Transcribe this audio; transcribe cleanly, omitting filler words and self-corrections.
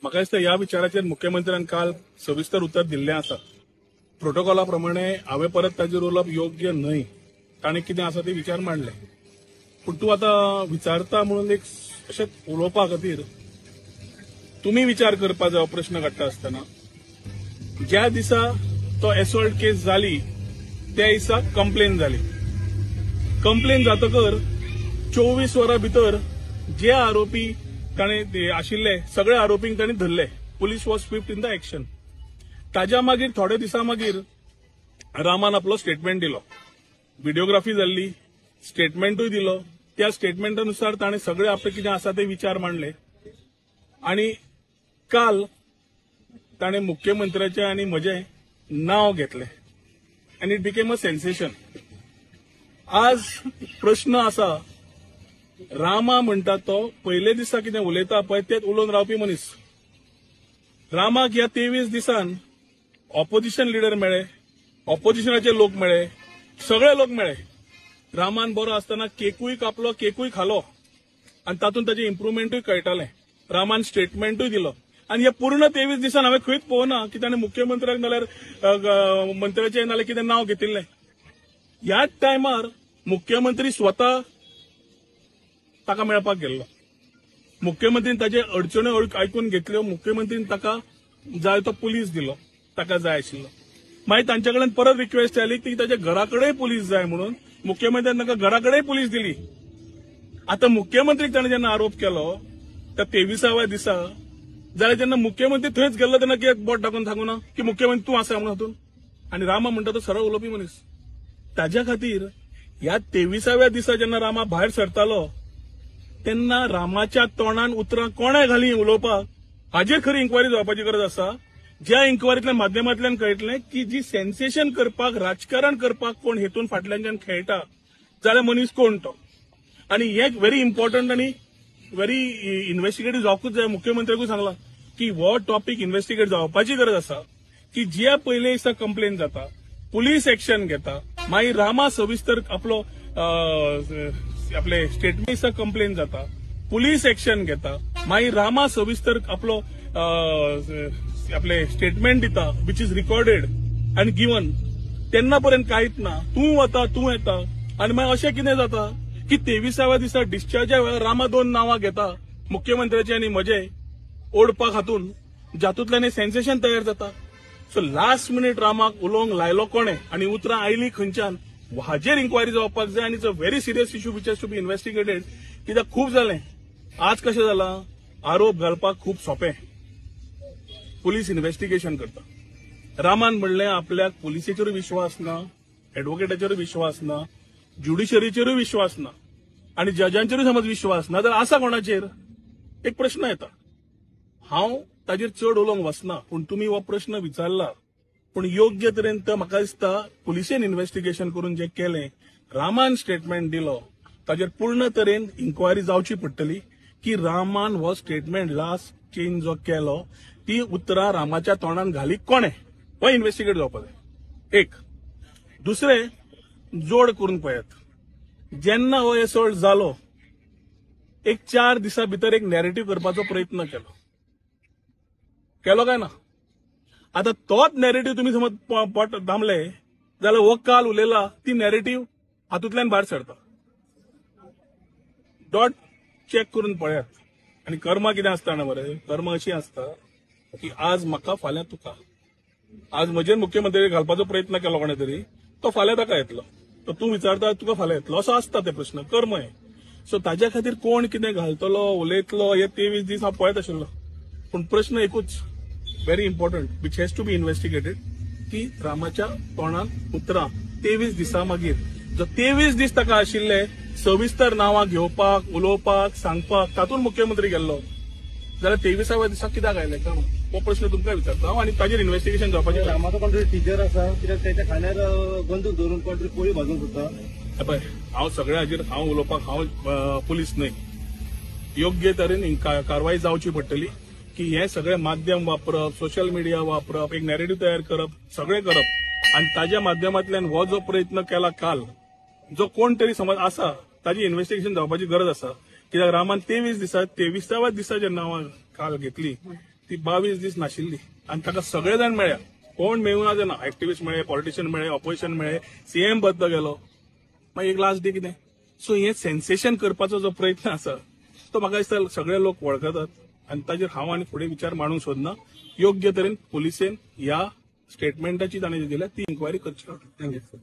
म्हाका दिसता ह्या विचाराचेर मुख्यमंत्र्यान काल सविस्तर उतर दिल्लें आसा. प्रोटोकॉला प्रमाणे हांवें परत ताचेर उलोवप योग्य न्हय. ताणें कितें आसा ते विचार मांडले. पूण तूं आतां विचारता म्हणून एक अशें उलोवपा खातीर तुमी विचार करपा जाय. प्रश्न काडटा आसतना ज्या दिसा तो एसॉल्ट केस जाली त्या दिसा कंप्लेन जाली. कंप्लेन जातकर 24 वरां भितर जे आरोपी ताणे आशिल्ले सगळे आरोपींक तांणी धरले. Police was Swift in the action. ताज्या मागीर थोडे दिसा मागीर रामान आपलो स्टेटमेंट दिलो. व्हिडिओग्राफी जाल्ली, स्टेटमेंटूय दिलो. त्या स्टेटमेंटानुसार ताणें सगळे आपले कितें आसा ते विचार मांडले. आनी काल ताणें मुख्यमंत्र्याचें आनी म्हजें नांव घेतलें आनी इट बिकेम अ सेन्सेशन. आज प्रश्न आसा, रामा म्हणटा तो पयले दिसा कितें उलयता पळय तेच उलोवन रावपी मनीस. रामाक ह्या 23 दिसान ऑपोजिशन लिडर मेळ्ळे, ऑपोजिशनाचे लोक मेळ्ळे, सगळे लोक मेळ्ळे. रामान बरो आसतना केकूय कापलो, केकूय खालो आनी तातूंत ताचें इम्प्रुवमेंटूय कळटालें. रामान स्टेटमेंटूय दिलो. आनी हे पूर्ण 23 दिसान हांवें खंयच पळोवना की ताणें मुख्यमंत्र्याक नाल्यार मंत्र्याचें नाल्यार कितें नांव घेतिल्लें. ह्याच टायमार मुख्यमंत्री स्वता ताका मेळपाक गेल्लो. मुख्यमंत्रीन ताचे अडचण्यो आयकून घेतल्यो. मुख्यमंत्रीन ताका जाय तो पुलीस दिलो ताका जाय आशिल्लो. मागीर तांचे कडेन परत रिक्वेस्ट आयली की ताच्या घरा कडेन पुलीस जाय म्हणून. मुख्यमंत्र्यान ताका घरा कडेन पुलीस दिली. आतां मुख्यमंत्रीक ताणें जेन्ना आरोप केलो त्या 23व्या दिसा जाल्यार जेन्ना मुख्यमंत्री थंयच गेल्लो तेन्ना कित्याक बोट दाखोवन सांगू ना की मुख्यमंत्री तूं आसा म्हणून हातून. आनी रामा म्हणटा तो सरळ उलोवपी मनीस. ताज्या खातीर ह्या 23व्या दिसा जेन्ना रामा भायर सरतालो तेन्ना रामाच्या तोंडान उतरां कोणे घाली उलोवपाक हाजेर खरी इन्क्वायरी जावपाची गरज आसा. ज्या इन्क्वायरींतल्या माध्यमांतल्यान कळटलें की जी सेन्सेशन करपाक, राजकारण करपाक कोण हेतून फाटल्यानच्यान खेळटा जाल्यार मनीस कोण तो. आनी हे व्हेरी इम्पॉर्टंट आनी व्हेरी इन्व्हेस्टिगेटीव जावपूच जाय. मुख्यमंत्र्याकूय सांगलां की हो टॉपीक इन्व्हेस्टिगेट जावपाची गरज आसा की जे पयले दिसा कंप्लेन जाता, पुलीस एक्शन घेता, मागीर रामा सविस्तर आपले स्टेटमेंट दिसा कंप्लेन जाता, पुलीस एक्शन घेता, मागीर रामा सविस्तर आपले स्टेटमेंट दिता विच इज रिकॉर्डेड आनी गिवन. तेन्ना पर्यंत कांयच ना. तूं वता, तूं येता आनी मागीर अशें कितें जाता की 23व्या दिसा डिस्चार्जा वेळार रामा 2 नांवां घेता मुख्यमंत्र्याचे आनी म्हजे ओडपाक हातून, जातूंतल्यान सेन्सेशन तयार जाता. सो लास्ट मिनीट रामाक उलोवंक लायलो कोणे आनी उतरां आयली खंयच्यान हाजेर इन्क्वायरी जावपाक जाय. आनी it's a very serious issue which has to be investigated. कित्याक खूब जालें. आज कशें जालां, आरोप घालपाक खूब सोंपें. पुलीस इन्व्हेस्टिगेशन करता. रामान म्हणलें आपल्याक पुलिसेचेरूय विश्वास ना, एडवोकेटाचेरूय विश्वास ना, ज्युडिशरीचेरूय विश्वास ना आनी जजांचेरूय समज विश्वास ना जाल्यार आसा कोणाचेर. एक प्रश्न येता. हांव ताजेर चड उलोवंक वचना, पूण तुमी हो प्रश्न विचारला. पूण योग्य तरेन तर म्हाका दिसता पुलिसेन इन्व्हेस्टिगेशन करून जें केलें, रामान स्टेटमेंट दिलो, ताजेर पूर्ण तरेन इन्क्वायरी जावची पडटली की रामान हो स्टेटमेंट लास्ट चेंज जो केलो ती उतरां रामाच्या तोंडान घाली कोणे, हो इन्व्हेस्टिगेट जावपाक जाय. एक. दुसरें, जोड करून पळयात. जेन्ना हो एसॉल्ट जालो एक 4 दिसा भितर एक नॅरेटिव्ह करपाचो प्रयत्न केलो काय ना. आतां तोच नॅरेटिव्ह तुमी समज पोट दामले जाल्यार हो काल उलयला ती नॅरेटिव्ह हातूंतल्यान भायर सरता. डॉट चॅक करून पळयात. आनी कर्मा कितें आसता ना बरें, कर्मा अशी आसता की आज म्हाका फाल्यां तुका. आज म्हजेर मुख्यमंत्री घालपाचो प्रयत्न केलो कोणे तरी, तो फाल्यां ताका येतलो. तो तूं विचारता तुका फाल्यां येतलो असो आसता ते प्रश्न. कर्म हे. सो ताज्या खातीर कोण कितें घालतलो, उलयतलो हे 23 दीस हांव पळयत आशिल्लो. पूण प्रश्न एकूच very important which has to be investigated की रामाच्या तोंडान उतरां 23 दिसा मागीर जो 23 दीस ताका आशिल्ले सविस्तर नांवां घेवपाक, उलोवपाक, सांगपाक, तातूंत मुख्यमंत्री गेल्लो जाल्यार 23व्या दिसा कित्याक आयले का हो प्रश्न तुमकां विचारता हांव. आनी ताजेर इन्व्हेस्टिगेशन जावपाचें. रामाचो कोण तरी टीचर आसा कित्याक ताच्या खांद्यार बंदूक धरून कोण तरी पोळी भाजून सुद्दां. पळय हांव सगळ्या हाजेर हांव उलोवपाक हांव पुलीस न्हय. योग्य तरेन कारवाई जावची पडटली की हे सगळे माध्यम वापरप, सोशल मिडिया वापरप, एक नॅरेटिव्ह तयार करप, सगळें करप आनी ताज्या माध्यमांतल्यान हो जो प्रयत्न केला काल, जो कोण तरी समज आसा ताजी इन्व्हेस्टिगेशन जावपाची गरज आसा. कित्याक रामान 23 दिसा 23व्या दिसा जेन्ना हांव काल घेतली ती 22 दीस नाशिल्ली आनी ताका सगळे जाण मेळ्या. कोण मेळूना जायना. एक्टिव्हिस्ट मेळ्ळे, पॉलिटिशियन मेळ्ळे, ऑपोजिशन मेळ्ळे, सीएम बद्द गेलो. मागीर एक लास्ट डे कितें. सो हे सेन्सेशन करपाचो जो प्रयत्न आसा तो म्हाका दिसता सगळे लोक वळखतात आनी ताजेर हांव आनी फुडें विचार मांडूंक सोदना. योग्य तरेन पुलिसेन ह्या स्टेटमेंटाची ताणें जी दिल्या ती इन्क्वायरी करची. Thank you sir.